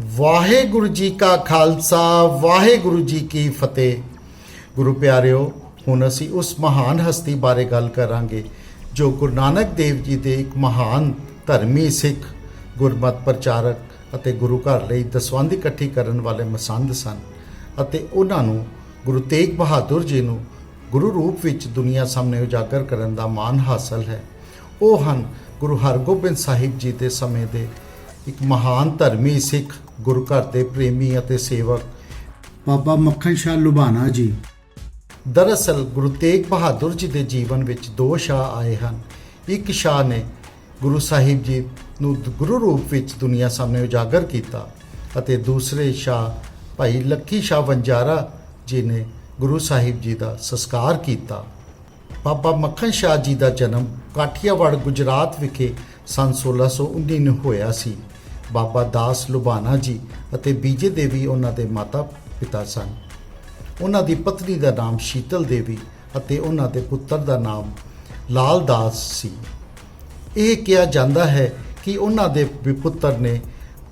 ਵਾਹਿਗੁਰੂ ਜੀ ਕਾ ਖਾਲਸਾ ਵਾਹਿਗੁਰੂ ਜੀ ਕੀ ਫਤਿਹ। ਗੁਰੂ ਪਿਆਰਿਓ, ਹੁਣ ਅਸੀਂ ਉਸ ਮਹਾਨ ਹਸਤੀ ਬਾਰੇ ਗੱਲ ਕਰਾਂਗੇ ਜੋ ਗੁਰੂ ਨਾਨਕ ਦੇਵ ਜੀ ਦੇ ਇੱਕ ਮਹਾਨ ਧਰਮੀ ਸਿੱਖ, ਗੁਰਮਤਿ ਪ੍ਰਚਾਰਕ ਅਤੇ ਗੁਰੂ ਘਰ ਲਈ ਦਸਵੰਧ ਇਕੱਠੀ ਕਰਨ ਵਾਲੇ ਮਸੰਦ ਸਨ ਅਤੇ ਉਹਨਾਂ ਨੂੰ ਗੁਰੂ ਤੇਗ ਬਹਾਦਰ ਜੀ ਨੂੰ ਗੁਰੂ ਰੂਪ ਵਿੱਚ ਦੁਨੀਆ ਸਾਹਮਣੇ ਉਜਾਗਰ ਕਰਨ ਦਾ ਮਾਣ ਹਾਸਲ ਹੈ। ਉਹ ਹਨ ਗੁਰੂ ਹਰਗੋਬਿੰਦ ਸਾਹਿਬ ਜੀ ਦੇ ਸਮੇਂ ਦੇ ਇੱਕ ਮਹਾਨ ਧਰਮੀ ਸਿੱਖ, ਗੁਰੂ ਘਰ ਦੇ ਪ੍ਰੇਮੀ ਅਤੇ ਸੇਵਕ ਬਾਬਾ ਮੱਖਣ ਸ਼ਾਹ ਲੁਬਾਣਾ ਜੀ। ਦਰਅਸਲ ਗੁਰੂ ਤੇਗ ਬਹਾਦਰ ਜੀ ਦੇ ਜੀਵਨ ਵਿੱਚ ਦੋ ਸ਼ਾਹ ਆਏ ਹਨ। ਇੱਕ ਸ਼ਾਹ ਨੇ ਗੁਰੂ ਸਾਹਿਬ ਜੀ ਨੂੰ ਗੁਰੂ ਰੂਪ ਵਿੱਚ ਦੁਨੀਆ ਸਾਹਮਣੇ ਉਜਾਗਰ ਕੀਤਾ ਅਤੇ ਦੂਸਰੇ ਸ਼ਾਹ ਭਾਈ ਲੱਖੀ ਸ਼ਾਹ ਵਣਜਾਰਾ ਜੀ ਨੇ ਗੁਰੂ ਸਾਹਿਬ ਜੀ ਦਾ ਸੰਸਕਾਰ ਕੀਤਾ। ਬਾਬਾ ਮੱਖਣ ਸ਼ਾਹ ਜੀ ਦਾ ਜਨਮ ਕਾਠੀਆਵਾੜ, ਗੁਜਰਾਤ ਵਿਖੇ ਸੰਨ 1619 ਨੂੰ ਹੋਇਆ ਸੀ। ਬਾਬਾ ਦਾਸ ਲੁਬਾਣਾ ਜੀ ਅਤੇ ਬੀਜੇ ਦੇਵੀ ਉਹਨਾਂ ਦੇ ਮਾਤਾ ਪਿਤਾ ਸਨ। ਉਹਨਾਂ ਦੀ ਪਤਨੀ ਦਾ ਨਾਮ ਸ਼ੀਤਲ ਦੇਵੀ ਅਤੇ ਉਹਨਾਂ ਦੇ ਪੁੱਤਰ ਦਾ ਨਾਮ ਲਾਲ ਦਾਸ ਸੀ। ਇਹ ਕਿਹਾ ਜਾਂਦਾ ਹੈ ਕਿ ਉਹਨਾਂ ਦੇ ਪੁੱਤਰ ਨੇ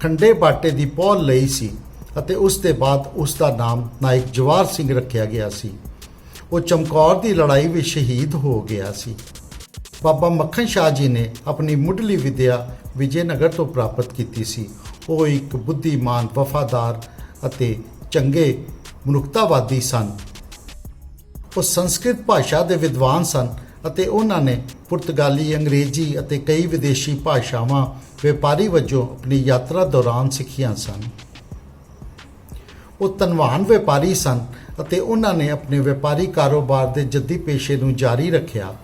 ਖੰਡੇ ਬਾਟੇ ਦੀ ਪਹੁਲ ਲਈ ਸੀ ਅਤੇ ਉਸ ਦੇ ਬਾਅਦ ਉਸ ਦਾ ਨਾਮ ਨਾਇਕ ਜਵਾਹਰ ਸਿੰਘ ਰੱਖਿਆ ਗਿਆ ਸੀ। ਉਹ ਚਮਕੌਰ ਦੀ ਲੜਾਈ ਵਿੱਚ ਸ਼ਹੀਦ ਹੋ ਗਿਆ ਸੀ। ਬਾਬਾ ਮੱਖਣ ਸ਼ਾਹ ਜੀ ਨੇ ਆਪਣੀ ਮੁੱਢਲੀ ਵਿੱਦਿਆ ਵਿਜੇਨਗਰ ਤੋਂ ਪ੍ਰਾਪਤ ਕੀਤੀ ਸੀ। ਉਹ ਇੱਕ ਬੁੱਧੀਮਾਨ, ਵਫਾਦਾਰ ਅਤੇ ਚੰਗੇ ਮਨੁੱਖਤਾਵਾਦੀ ਸਨ। ਉਹ ਸੰਸਕ੍ਰਿਤ ਭਾਸ਼ਾ ਦੇ ਵਿਦਵਾਨ ਸਨ ਅਤੇ ਉਹਨਾਂ ਨੇ ਪੁਰਤਗਾਲੀ, ਅੰਗਰੇਜ਼ੀ ਅਤੇ ਕਈ ਵਿਦੇਸ਼ੀ ਭਾਸ਼ਾਵਾਂ ਵਪਾਰੀ ਵਜੋਂ ਆਪਣੀ ਯਾਤਰਾ ਦੌਰਾਨ ਸਿੱਖੀਆਂ ਸਨ। ਉਹ ਧਨਵਾਨ ਵਪਾਰੀ ਸਨ ਅਤੇ ਉਹਨਾਂ ਨੇ ਆਪਣੇ ਵਪਾਰੀ ਕਾਰੋਬਾਰ ਦੇ ਜੱਦੀ ਪੇਸ਼ੇ ਨੂੰ ਜਾਰੀ ਰੱਖਿਆ।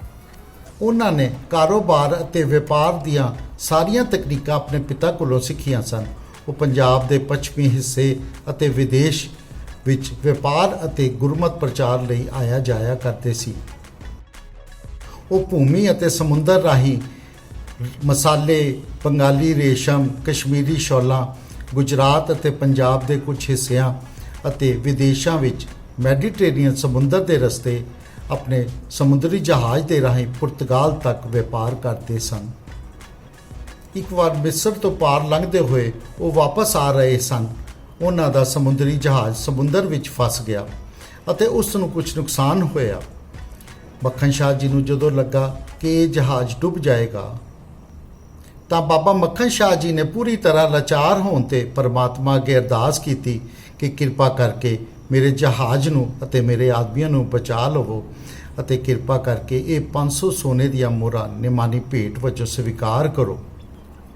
ਉਹਨਾਂ ਨੇ ਕਾਰੋਬਾਰ ਅਤੇ ਵਪਾਰ ਦੀਆਂ ਸਾਰੀਆਂ ਤਕਨੀਕਾਂ ਆਪਣੇ ਪਿਤਾ ਕੋਲੋਂ ਸਿੱਖੀਆਂ ਸਨ। ਉਹ ਪੰਜਾਬ ਦੇ ਪੱਛਮੀ ਹਿੱਸੇ ਅਤੇ ਵਿਦੇਸ਼ ਵਿੱਚ ਵਪਾਰ ਅਤੇ ਗੁਰਮਤਿ ਪ੍ਰਚਾਰ ਲਈ ਆਇਆ ਜਾਇਆ ਕਰਦੇ ਸੀ। ਉਹ ਭੂਮੀ ਅਤੇ ਸਮੁੰਦਰ ਰਾਹੀਂ ਮਸਾਲੇ, ਬੰਗਾਲੀ ਰੇਸ਼ਮ, ਕਸ਼ਮੀਰੀ ਸ਼ਾਲਾਂ, ਗੁਜਰਾਤ ਅਤੇ ਪੰਜਾਬ ਦੇ ਕੁਝ ਹਿੱਸਿਆਂ ਅਤੇ ਵਿਦੇਸ਼ਾਂ ਵਿੱਚ ਮੈਡੀਟਰੇਨੀਅਨ ਸਮੁੰਦਰ ਦੇ ਰਸਤੇ ਆਪਣੇ ਸਮੁੰਦਰੀ ਜਹਾਜ਼ ਦੇ ਰਾਹੀਂ ਪੁਰਤਗਾਲ ਤੱਕ ਵਪਾਰ ਕਰਦੇ ਸਨ। ਇੱਕ ਵਾਰ ਮਿਸਰ ਤੋਂ ਪਾਰ ਲੰਘਦੇ ਹੋਏ ਉਹ ਵਾਪਸ ਆ ਰਹੇ ਸਨ। ਉਹਨਾਂ ਦਾ ਸਮੁੰਦਰੀ ਜਹਾਜ਼ ਸਮੁੰਦਰ ਵਿੱਚ ਫਸ ਗਿਆ ਅਤੇ ਉਸ ਨੂੰ ਕੁਝ ਨੁਕਸਾਨ ਹੋਇਆ। ਮੱਖਣ ਸ਼ਾਹ ਜੀ ਨੂੰ ਜਦੋਂ ਲੱਗਾ ਕਿ ਇਹ ਜਹਾਜ਼ ਡੁੱਬ ਜਾਏਗਾ ਤਾਂ ਬਾਬਾ ਮੱਖਣ ਸ਼ਾਹ ਜੀ ਨੇ ਪੂਰੀ ਤਰ੍ਹਾਂ ਲਾਚਾਰ ਹੋਣ ਤੇ ਪਰਮਾਤਮਾ ਅੱਗੇ ਅਰਦਾਸ ਕੀਤੀ ਕਿ ਕਿਰਪਾ ਕਰਕੇ ਮੇਰੇ ਜਹਾਜ਼ ਨੂੰ ਅਤੇ ਮੇਰੇ ਆਦਮੀਆਂ ਨੂੰ ਬਚਾ ਲਵੋ ਅਤੇ ਕਿਰਪਾ ਕਰਕੇ ਇਹ 500 ਸੋਨੇ ਦੀਆਂ ਮੋਹਰਾਂ ਨਿਮਾਨੀ ਭੇਟ ਵਜੋਂ ਸਵੀਕਾਰ ਕਰੋ।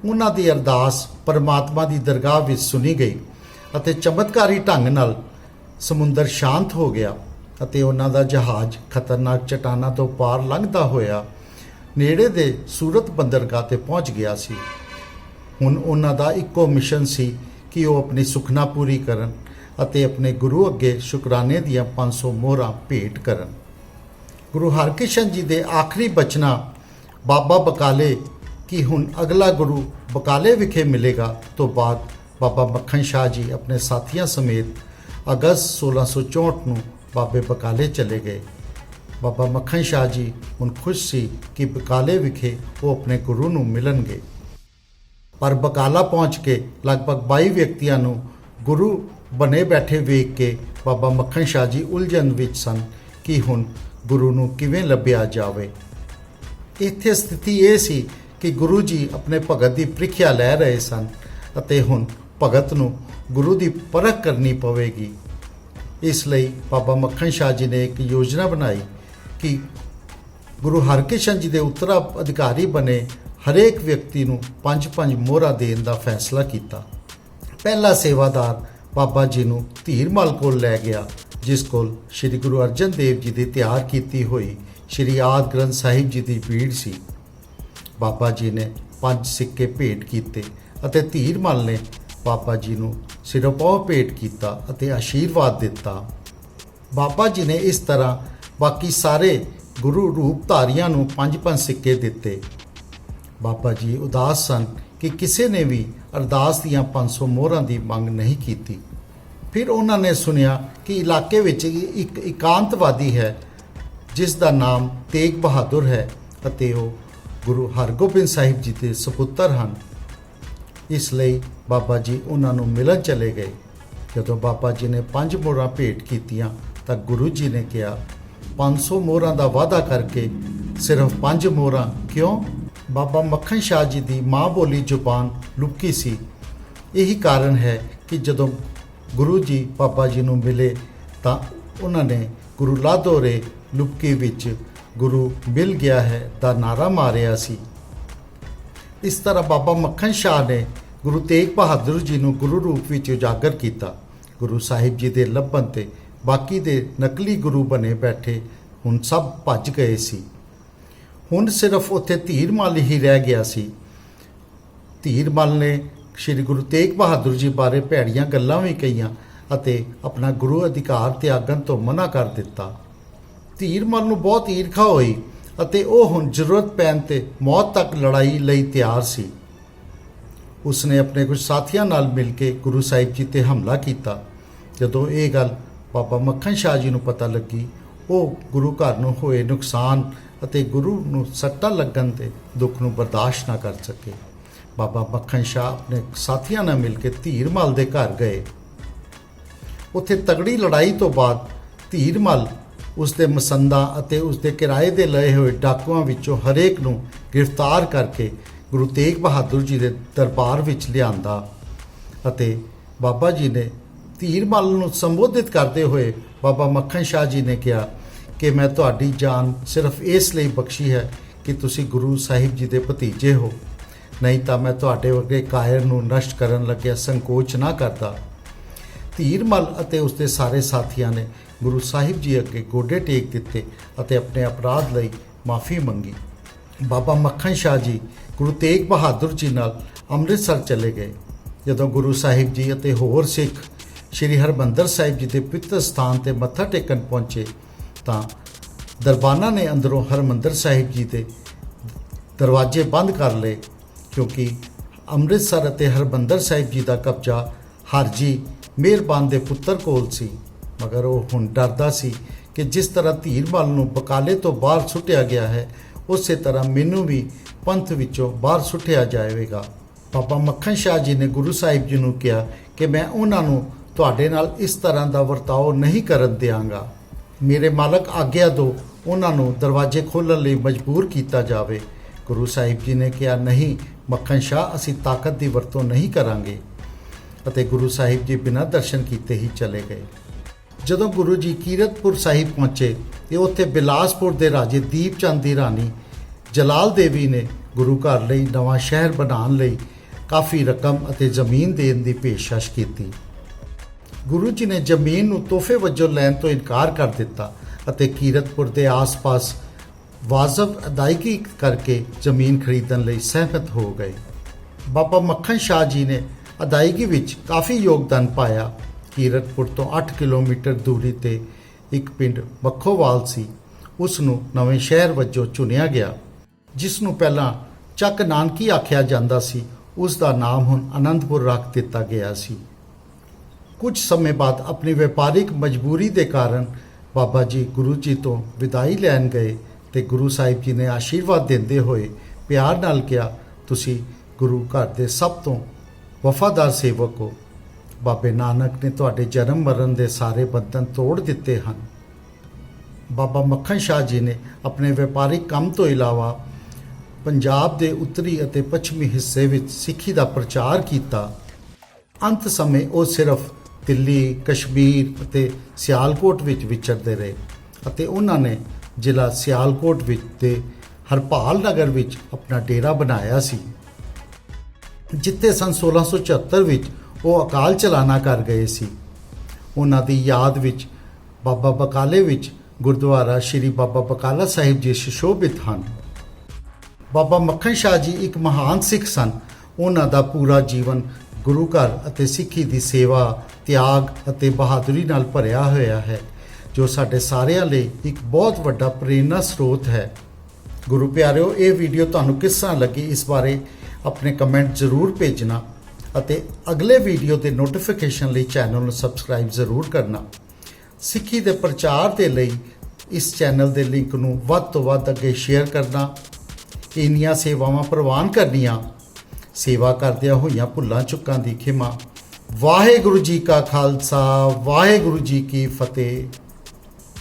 ਉਹਨਾਂ ਦੀ ਅਰਦਾਸ ਪਰਮਾਤਮਾ ਦੀ ਦਰਗਾਹ ਵਿੱਚ ਸੁਣੀ ਗਈ ਅਤੇ ਚਮਤਕਾਰੀ ਢੰਗ ਨਾਲ ਸਮੁੰਦਰ ਸ਼ਾਂਤ ਹੋ ਗਿਆ ਅਤੇ ਉਹਨਾਂ ਦਾ ਜਹਾਜ਼ ਖਤਰਨਾਕ ਚਟਾਨਾਂ ਤੋਂ ਪਾਰ ਲੰਘਦਾ ਹੋਇਆ ਨੇੜੇ ਦੇ ਸੂਰਤ ਬੰਦਰਗਾਹ ਤੇ ਪਹੁੰਚ ਗਿਆ ਸੀ। ਹੁਣ ਉਹਨਾਂ ਦਾ ਇੱਕੋ ਮਿਸ਼ਨ ਸੀ ਕਿ ਉਹ ਆਪਣੀ ਸੁਖਨਾ ਪੂਰੀ ਕਰਨ ਅਤੇ ਆਪਣੇ ਗੁਰੂ ਅੱਗੇ ਸ਼ੁਕਰਾਨੇ ਦੀਆਂ 500 ਮੋਹਰਾਂ ਭੇਟ ਕਰਨ। ਗੁਰੂ ਹਰਕ੍ਰਿਸ਼ਨ ਜੀ ਦੇ ਆਖਰੀ ਬਚਨਾਂ ਬਾਬਾ ਬਕਾਲੇ ਕਿ ਹੁਣ ਅਗਲਾ ਗੁਰੂ ਬਕਾਲੇ ਵਿਖੇ ਮਿਲੇਗਾ ਤੋਂ ਬਾਅਦ ਬਾਬਾ ਮੱਖਣ ਸ਼ਾਹ ਜੀ ਆਪਣੇ ਸਾਥੀਆਂ ਸਮੇਤ ਅਗਸਤ 1664 ਨੂੰ ਬਾਬੇ ਬਕਾਲੇ ਚਲੇ ਗਏ। ਬਾਬਾ ਮੱਖਣ ਸ਼ਾਹ ਜੀ ਹੁਣ ਖੁਸ਼ ਸੀ ਕਿ ਬਕਾਲੇ ਵਿਖੇ ਉਹ ਆਪਣੇ ਗੁਰੂ ਨੂੰ ਮਿਲਣਗੇ। ਪਰ ਬਕਾਲਾ ਪਹੁੰਚ ਕੇ ਲਗਭਗ 22 ਵਿਅਕਤੀਆਂ ਨੂੰ ਗੁਰੂ ਬਣੇ ਬੈਠੇ ਵੇਖ ਕੇ ਬਾਬਾ ਮੱਖਣ ਸ਼ਾਹ ਜੀ ਉਲਝਣ ਵਿੱਚ ਸਨ ਕਿ ਹੁਣ ਗੁਰੂ ਨੂੰ ਕਿਵੇਂ ਲੱਭਿਆ ਜਾਵੇ। ਇੱਥੇ ਸਥਿਤੀ ਇਹ ਸੀ ਕਿ ਗੁਰੂ ਜੀ ਆਪਣੇ ਭਗਤ ਦੀ ਪ੍ਰੀਖਿਆ ਲੈ ਰਹੇ ਸਨ ਅਤੇ ਹੁਣ ਭਗਤ ਨੂੰ ਗੁਰੂ ਦੀ ਪਰਖ ਕਰਨੀ ਪਵੇਗੀ। ਇਸ ਲਈ ਬਾਬਾ ਮੱਖਣ ਸ਼ਾਹ ਜੀ ਨੇ ਇੱਕ ਯੋਜਨਾ ਬਣਾਈ ਕਿ ਗੁਰੂ ਹਰਕ੍ਰਿਸ਼ਨ ਜੀ ਦੇ ਉੱਤਰਾਧਿਕਾਰੀ ਬਣੇ ਹਰੇਕ ਵਿਅਕਤੀ ਨੂੰ 5-5 ਮੋਹਰਾਂ ਦੇਣ ਦਾ ਫੈਸਲਾ ਕੀਤਾ। ਪਹਿਲਾ ਸੇਵਾਦਾਰ ਬਾਬਾ ਜੀ ਨੂੰ ਧੀਰਮਲ ਕੋਲ ਲੈ ਗਿਆ, ਜਿਸ ਕੋਲ ਸ੍ਰੀ ਗੁਰੂ ਅਰਜਨ ਦੇਵ ਜੀ ਦੀ ਤਿਆਰ ਕੀਤੀ ਹੋਈ ਸ੍ਰੀ ਆਦਿ ਗ੍ਰੰਥ ਸਾਹਿਬ ਜੀ ਦੀ ਭੀੜ ਸੀ। ਬਾਬਾ ਜੀ ਨੇ 5 ਸਿੱਕੇ ਭੇਟ ਕੀਤੇ ਅਤੇ ਧੀਰਮਲ ਨੇ ਬਾਬਾ ਜੀ ਨੂੰ ਸਿਰੋਪਾਓ ਭੇਟ ਕੀਤਾ ਅਤੇ ਆਸ਼ੀਰਵਾਦ ਦਿੱਤਾ। ਬਾਬਾ ਜੀ ਨੇ ਇਸ ਤਰ੍ਹਾਂ ਬਾਕੀ ਸਾਰੇ ਗੁਰੂ ਰੂਪਧਾਰੀਆਂ ਨੂੰ 5-5 ਸਿੱਕੇ ਦਿੱਤੇ। ਬਾਬਾ ਜੀ ਉਦਾਸ ਸਨ ਕਿ ਕਿਸੇ ਨੇ ਵੀ ਅਰਦਾਸ ਦੀਆਂ 500 ਮੋਹਰਾਂ ਦੀ ਮੰਗ ਨਹੀਂ ਕੀਤੀ। ਫਿਰ ਉਹਨਾਂ ਨੇ ਸੁਣਿਆ ਕਿ ਇਲਾਕੇ ਵਿੱਚ ਇੱਕ ਇਕਾਂਤਵਾਦੀ ਹੈ ਜਿਸ ਦਾ ਨਾਮ ਤੇਗ ਬਹਾਦਰ ਹੈ ਅਤੇ ਉਹ ਗੁਰੂ ਹਰਗੋਬਿੰਦ ਸਾਹਿਬ ਜੀ ਦੇ ਸਪੁੱਤਰ ਹਨ। ਇਸ ਲਈ ਬਾਬਾ ਜੀ ਉਹਨਾਂ ਨੂੰ ਮਿਲਣ ਚਲੇ ਗਏ। ਜਦੋਂ ਬਾਬਾ ਜੀ ਨੇ 5 ਮੋਹਰਾਂ ਭੇਟ ਕੀਤੀਆਂ ਤਾਂ ਗੁਰੂ ਜੀ ਨੇ ਕਿਹਾ 500 ਮੋਹਰਾਂ ਦਾ ਵਾਅਦਾ ਕਰਕੇ ਸਿਰਫ 5 ਮੋਹਰਾਂ ਕਿਉਂ? ਬਾਬਾ ਮੱਖਣ ਸ਼ਾਹ ਜੀ ਦੀ ਮਾਂ ਬੋਲੀ ਜ਼ੁਬਾਨ ਲੁਕੀ ਸੀ। ਇਹੀ ਕਾਰਨ ਹੈ ਕਿ ਜਦੋਂ ਗੁਰੂ ਜੀ ਬਾਬਾ ਜੀ ਨੂੰ ਮਿਲੇ ਤਾਂ ਉਹਨਾਂ ਨੇ ਗੁਰੂ ਲਾਧੋ ਰੇ ਲੁਕੀ ਵਿੱਚ ਗੁਰੂ ਮਿਲ ਗਿਆ ਹੈ ਦਾ ਨਾਰਾ ਮਾਰਿਆ ਸੀ। ਇਸ ਤਰ੍ਹਾਂ ਬਾਬਾ ਮੱਖਣ ਸ਼ਾਹ ਨੇ ਗੁਰੂ ਤੇਗ ਬਹਾਦਰ ਜੀ ਨੂੰ ਗੁਰੂ ਰੂਪ ਵਿੱਚ ਉਜਾਗਰ ਕੀਤਾ। ਗੁਰੂ ਸਾਹਿਬ ਜੀ ਦੇ ਲੱਭਣ ਤੇ ਬਾਕੀ ਦੇ ਨਕਲੀ ਗੁਰੂ ਬਣੇ ਬੈਠੇ ਹੁਣ ਸਭ ਭੱਜ ਗਏ ਸੀ। ਹੁਣ ਸਿਰਫ ਉੱਥੇ ਧੀਰਮਲ ਹੀ ਰਹਿ ਗਿਆ ਸੀ। ਧੀਰਮਲ ਨੇ ਸ੍ਰੀ ਗੁਰੂ ਤੇਗ ਬਹਾਦਰ ਜੀ ਬਾਰੇ ਭੈੜੀਆਂ ਗੱਲਾਂ ਵੀ ਕਹੀਆਂ ਅਤੇ ਆਪਣਾ ਗੁਰੂ ਅਧਿਕਾਰ ਤਿਆਗਣ ਤੋਂ ਮਨਾ ਕਰ ਦਿੱਤਾ। ਧੀਰਮਲ ਨੂੰ ਬਹੁਤ ਈਰਖਾ ਹੋਈ ਅਤੇ ਉਹ ਹੁਣ ਜ਼ਰੂਰਤ ਪੈਣ ਤੇ ਮੌਤ ਤੱਕ ਲੜਾਈ ਲਈ ਤਿਆਰ ਸੀ। ਉਸਨੇ ਆਪਣੇ ਕੁਝ ਸਾਥੀਆਂ ਨਾਲ ਮਿਲ ਕੇ ਗੁਰੂ ਸਾਹਿਬ ਜੀ ਤੇ ਹਮਲਾ ਕੀਤਾ। ਜਦੋਂ ਇਹ ਗੱਲ ਬਾਬਾ ਮੱਖਣ ਸ਼ਾਹ ਜੀ ਨੂੰ ਪਤਾ ਲੱਗੀ, ਉਹ ਗੁਰੂ ਘਰ ਨੂੰ ਹੋਏ ਨੁਕਸਾਨ ਅਤੇ ਗੁਰੂ ਨੂੰ ਸੱਟਾਂ ਲੱਗਣ ਤੇ ਦੁੱਖ ਨੂੰ ਬਰਦਾਸ਼ਤ ਨਾ ਕਰ ਸਕੇ। ਬਾਬਾ ਮੱਖਣ ਸ਼ਾਹ ਆਪਣੇ ਸਾਥੀਆਂ ਨਾਲ ਮਿਲ ਕੇ ਧੀਰਮਲ ਦੇ ਘਰ ਗਏ। ਉੱਥੇ ਤਗੜੀ ਲੜਾਈ ਤੋਂ ਬਾਅਦ ਧੀਰਮਲ ਉਸਦੇ ਮਸੰਦਾਂ ਅਤੇ ਉਸਦੇ ਕਿਰਾਏ ਦੇ ਲਏ ਹੋਏ ਡਾਕੂਆਂ ਵਿੱਚੋਂ ਹਰੇਕ ਨੂੰ ਗ੍ਰਿਫਤਾਰ ਕਰਕੇ ਗੁਰੂ ਤੇਗ ਬਹਾਦਰ ਜੀ ਦੇ ਦਰਬਾਰ ਵਿੱਚ ਲਿਆਂਦਾ ਅਤੇ ਬਾਬਾ ਜੀ ਨੇ ਧੀਰਮਲ ਨੂੰ ਸੰਬੋਧਿਤ ਕਰਦੇ ਹੋਏ ਬਾਬਾ ਮੱਖਣ ਸ਼ਾਹ ਜੀ ਨੇ ਕਿਹਾ ਕਿ ਮੈਂ ਤੁਹਾਡੀ ਜਾਨ ਸਿਰਫ ਇਸ ਲਈ ਬਖਸ਼ੀ ਹੈ ਕਿ ਤੁਸੀਂ ਗੁਰੂ ਸਾਹਿਬ ਜੀ ਦੇ ਭਤੀਜੇ ਹੋ, ਨਹੀਂ ਤਾਂ ਮੈਂ ਤੁਹਾਡੇ ਵਰਗੇ ਕਾਇਰ ਨੂੰ ਨਸ਼ਟ ਕਰਨ ਲੱਗਿਆ ਸੰਕੋਚ ਨਾ ਕਰਦਾ। ਧੀਰਮਲ ਅਤੇ ਉਸਦੇ ਸਾਰੇ ਸਾਥੀਆਂ ਨੇ ਗੁਰੂ ਸਾਹਿਬ ਜੀ ਅੱਗੇ ਗੋਡੇ ਟੇਕ ਦਿੱਤੇ ਅਤੇ ਆਪਣੇ ਅਪਰਾਧ ਲਈ ਮਾਫੀ ਮੰਗੀ। ਬਾਬਾ ਮੱਖਣ ਸ਼ਾਹ ਜੀ ਗੁਰੂ ਤੇਗ ਬਹਾਦਰ ਜੀ ਨਾਲ ਅੰਮ੍ਰਿਤਸਰ ਚਲੇ ਗਏ। ਜਦੋਂ ਗੁਰੂ ਸਾਹਿਬ ਜੀ ਅਤੇ ਹੋਰ ਸਿੱਖ ਸ਼੍ਰੀ ਹਰਿਮੰਦਰ ਸਾਹਿਬ ਜੀ ਦੇ ਪਵਿੱਤਰ ਸਥਾਨ ਤੇ ਮੱਥਾ ਟੇਕਣ ਪਹੁੰਚੇ ਤਾਂ ਦਰਬਾਨਾਂ ਨੇ ਅੰਦਰੋਂ ਹਰਿਮੰਦਰ ਸਾਹਿਬ ਜੀ ਦੇ ਦਰਵਾਜ਼ੇ ਬੰਦ ਕਰ ਲਏ, ਕਿਉਂਕਿ ਅੰਮ੍ਰਿਤਸਰ ਅਤੇ ਹਰਿਮੰਦਰ ਸਾਹਿਬ ਜੀ ਦਾ ਕਬਜ਼ਾ ਹਰਜੀ ਮਿਹਰਬਾਨ ਦੇ ਪੁੱਤਰ ਕੋਲ ਸੀ। ਮਗਰ ਉਹ ਹੁਣ ਡਰਦਾ ਸੀ ਕਿ ਜਿਸ ਤਰ੍ਹਾਂ ਧੀਰਮਲ ਨੂੰ ਬਕਾਲੇ ਤੋਂ ਬਾਹਰ ਸੁੱਟਿਆ ਗਿਆ ਹੈ, ਉਸੇ ਤਰ੍ਹਾਂ ਮੈਨੂੰ ਵੀ ਪੰਥ ਵਿੱਚੋਂ ਬਾਹਰ ਸੁੱਟਿਆ ਜਾਵੇਗਾ। ਬਾਬਾ ਮੱਖਣ ਸ਼ਾਹ ਜੀ ਨੇ ਗੁਰੂ ਸਾਹਿਬ ਜੀ ਨੂੰ ਕਿਹਾ ਕਿ ਮੈਂ ਉਹਨਾਂ ਨੂੰ ਤੁਹਾਡੇ ਨਾਲ ਇਸ ਤਰ੍ਹਾਂ ਦਾ ਵਰਤਾਓ ਨਹੀਂ ਕਰਨ ਦਿਆਂਗਾ। ਮੇਰੇ ਮਾਲਕ ਆਗਿਆ ਦਿਓ, ਉਹਨਾਂ ਨੂੰ ਦਰਵਾਜ਼ੇ ਖੋਲ੍ਹਣ ਲਈ ਮਜਬੂਰ ਕੀਤਾ ਜਾਵੇ। ਗੁਰੂ ਸਾਹਿਬ ਜੀ ਨੇ ਕਿਹਾ ਨਹੀਂ ਮੱਖਣ ਸ਼ਾਹ, ਅਸੀਂ ਤਾਕਤ ਦੀ ਵਰਤੋਂ ਨਹੀਂ ਕਰਾਂਗੇ ਅਤੇ ਗੁਰੂ ਸਾਹਿਬ ਜੀ ਬਿਨਾਂ ਦਰਸ਼ਨ ਕੀਤੇ ਹੀ ਚਲੇ ਗਏ। ਜਦੋਂ ਗੁਰੂ ਜੀ ਕੀਰਤਪੁਰ ਸਾਹਿਬ ਪਹੁੰਚੇ ਤੇ ਉੱਥੇ ਬਿਲਾਸਪੁਰ ਦੇ ਰਾਜੇ ਦੀਪ ਚੰਦ ਦੀ ਰਾਣੀ ਜਲਾਲ ਦੇਵੀ ਨੇ ਗੁਰੂ ਘਰ ਲਈ ਨਵਾਂ ਸ਼ਹਿਰ ਬਣਾਉਣ ਲਈ ਕਾਫੀ ਰਕਮ ਅਤੇ ਜ਼ਮੀਨ ਦੇਣ ਦੀ ਪੇਸ਼ਕਸ਼ ਕੀਤੀ। ਗੁਰੂ ਜੀ ਨੇ ਜ਼ਮੀਨ ਨੂੰ ਤੋਹਫੇ ਵਜੋਂ ਲੈਣ ਤੋਂ ਇਨਕਾਰ ਕਰ ਦਿੱਤਾ ਅਤੇ ਕੀਰਤਪੁਰ ਦੇ ਆਸ-ਪਾਸ ਵਾਜਬ ਅਦਾਇਗੀ ਕਰਕੇ ਜ਼ਮੀਨ ਖਰੀਦਣ ਲਈ ਸਹਿਮਤ ਹੋ ਗਏ। ਬਾਬਾ ਮੱਖਣ ਸ਼ਾਹ ਜੀ ਨੇ ਅਦਾਇਗੀ ਵਿੱਚ ਕਾਫੀ ਯੋਗਦਾਨ ਪਾਇਆ। ਕੀਰਤਪੁਰ ਤੋਂ 8 ਕਿਲੋਮੀਟਰ ਦੂਰੀ ਤੇ ਇੱਕ ਪਿੰਡ ਮੱਖੋਵਾਲ ਸੀ, ਉਸ ਨੂੰ ਨਵੇਂ ਸ਼ਹਿਰ ਵਜੋਂ ਚੁਣਿਆ ਗਿਆ। ਜਿਸ ਨੂੰ ਪਹਿਲਾਂ ਚੱਕ ਨਾਨਕੀ ਆਖਿਆ ਜਾਂਦਾ ਸੀ, ਉਸ ਦਾ ਨਾਮ ਹੁਣ ਅਨੰਦਪੁਰ ਰੱਖ ਦਿੱਤਾ ਗਿਆ ਸੀ। ਕੁਝ ਸਮੇਂ ਬਾਅਦ ਆਪਣੀ ਵਪਾਰਿਕ ਮਜਬੂਰੀ ਦੇ ਕਾਰਨ ਬਾਬਾ ਜੀ ਗੁਰੂ ਜੀ ਤੋਂ ਵਿਦਾਈ ਲੈਣ ਗਏ ਤੇ ਗੁਰੂ ਸਾਹਿਬ ਜੀ ਨੇ ਆਸ਼ੀਰਵਾਦ ਦਿੰਦੇ ਹੋਏ ਪਿਆਰ ਨਾਲ ਕਿਹਾ, ਤੁਸੀਂ ਗੁਰੂ ਘਰ ਦੇ ਸਭ ਤੋਂ ਵਫਾਦਾਰ ਸੇਵਕ ਹੋ। ਬਾਬੇ ਨਾਨਕ ਨੇ ਤੁਹਾਡੇ ਜਨਮ ਮਰਨ ਦੇ ਸਾਰੇ ਬੰਧਨ ਤੋੜ ਦਿੱਤੇ ਹਨ। ਬਾਬਾ ਮੱਖਣ ਸ਼ਾਹ ਜੀ ਨੇ ਆਪਣੇ ਵਪਾਰਿਕ ਕੰਮ ਤੋਂ ਇਲਾਵਾ ਪੰਜਾਬ ਦੇ ਉੱਤਰੀ ਅਤੇ ਪੱਛਮੀ ਹਿੱਸੇ ਵਿੱਚ ਸਿੱਖੀ ਦਾ ਪ੍ਰਚਾਰ ਕੀਤਾ। ਅੰਤ ਸਮੇਂ ਉਹ ਸਿਰਫ ਦਿੱਲੀ, ਕਸ਼ਮੀਰ ਅਤੇ ਸਿਆਲਕੋਟ ਵਿੱਚ ਵਿਚਰਦੇ ਰਹੇ ਅਤੇ ਉਹਨਾਂ ਨੇ ਜ਼ਿਲ੍ਹਾ ਸਿਆਲਕੋਟ ਵਿੱਚ ਦੇ ਹਰਪਾਲ ਨਗਰ ਵਿੱਚ ਆਪਣਾ ਡੇਰਾ ਬਣਾਇਆ ਸੀ, ਜਿੱਥੇ ਸੰਨ 1674 ਵਿੱਚ ਉਹ ਅਕਾਲ ਚਲਾਣਾ ਕਰ ਗਏ ਸੀ। ਉਹਨਾਂ ਦੀ ਯਾਦ ਵਿੱਚ ਬਾਬਾ ਬਕਾਲੇ ਵਿੱਚ ਗੁਰਦੁਆਰਾ ਸ਼੍ਰੀ ਬਾਬਾ ਬਕਾਲਾ ਸਾਹਿਬ ਜੀ ਸੁਸ਼ੋਭਿਤ ਹਨ। ਬਾਬਾ ਮੱਖਣ ਸ਼ਾਹ ਜੀ ਇੱਕ ਮਹਾਨ ਸਿੱਖ ਸਨ। ਉਹਨਾਂ ਦਾ ਪੂਰਾ ਜੀਵਨ ਗੁਰੂ ਘਰ ਅਤੇ ਸਿੱਖੀ ਦੀ ਸੇਵਾ, ਤਿਆਗ ਅਤੇ ਬਹਾਦਰੀ ਨਾਲ ਭਰਿਆ ਹੋਇਆ ਹੈ, ਜੋ ਸਾਡੇ ਸਾਰਿਆਂ ਲਈ ਇੱਕ ਬਹੁਤ ਵੱਡਾ ਪ੍ਰੇਰਨਾ ਸਰੋਤ ਹੈ। ਗੁਰੂ ਪਿਆਰਿਓ, ਇਹ ਵੀਡੀਓ ਤੁਹਾਨੂੰ ਕਿਸ ਤਰ੍ਹਾਂ ਲੱਗੀ, ਇਸ ਬਾਰੇ ਆਪਣੇ ਕਮੈਂਟ ਜ਼ਰੂਰ ਭੇਜਣਾ ਅਤੇ ਅਗਲੇ ਵੀਡੀਓ ਦੇ ਨੋਟੀਫਿਕੇਸ਼ਨ ਲਈ ਚੈਨਲ ਨੂੰ ਸਬਸਕ੍ਰਾਈਬ ਜ਼ਰੂਰ ਕਰਨਾ। ਸਿੱਖੀ ਦੇ ਪ੍ਰਚਾਰ ਦੇ ਲਈ ਇਸ ਚੈਨਲ ਦੇ ਲਿੰਕ ਨੂੰ ਵੱਧ ਤੋਂ ਵੱਧ ਅੱਗੇ ਸ਼ੇਅਰ ਕਰਨਾ, ਇੰਨੀਆਂ ਸੇਵਾਵਾਂ ਪ੍ਰਵਾਨ ਕਰਨੀਆਂ ਸੇਵਾ ਕਰਦਿਆਂ ਹੋਈਆਂ ਭੁੱਲਾਂ ਚੁੱਕਾਂ ਦੀ ਖਿਮਾ। ਵਾਹਿਗੁਰੂ ਜੀ ਕਾ ਖਾਲਸਾ, ਵਾਹਿਗੁਰੂ ਜੀ ਕੀ ਫਤਿਹ।